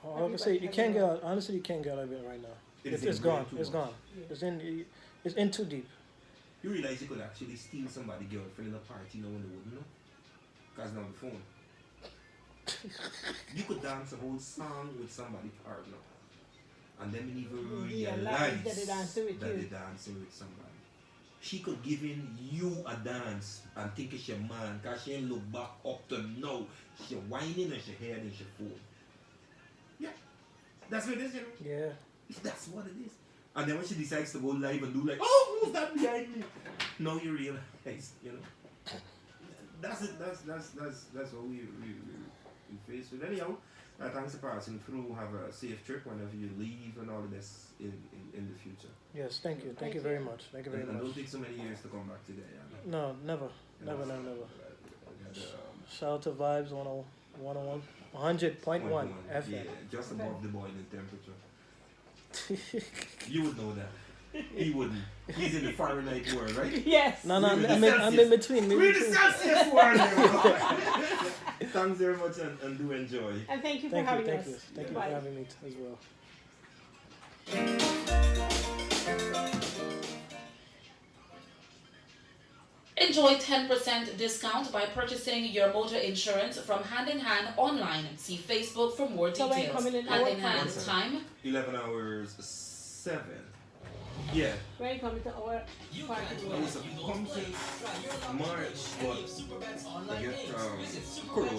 All I can say, you can't get out. Honestly, you can't get out of it right now. It's ingrained gone. too It's much. gone. It's in too deep. You realize you could actually steal somebody's girlfriend in a party, no one wouldn't know? Because now the phone. You could dance a whole song with somebody's partner. And then you even realize that they dancing with that you. they're dancing with somebody. She could give in you a dance and think it's your man because she ain't look back up to now. She whining and she head and she phone. Yeah. That's what it is, you know. Yeah. That's what it is. And then when she decides to go live and do like, oh, who's that behind me? Now you realize, you know. That's it. That's what we face with. Anyhow, thanks for passing through. Have a safe trip whenever you leave and all of this in the future. Yes. Thank you. Thank you very much. Thank you very And don't much. take so many years to come back today. Yeah. No, never. Never. Shout out to Vibes 101, 100.1 Yeah, FM. just above the boiling temperature. You would know that. He wouldn't. He's in the Fahrenheit world, right? Yes. No, We're in I'm the in between. We're in the Celsius world. Thanks very much and do enjoy. And thank you for Thank you, having thank us. you. Thank you for Bye. having me as well. Enjoy 10% discount by purchasing your motor insurance from Hand in Hand online. See Facebook for more So when you details. come in Hand our in Hand time. time 11 hours 7. Yeah. When you come to our party. I was a come since March, but I get Corona.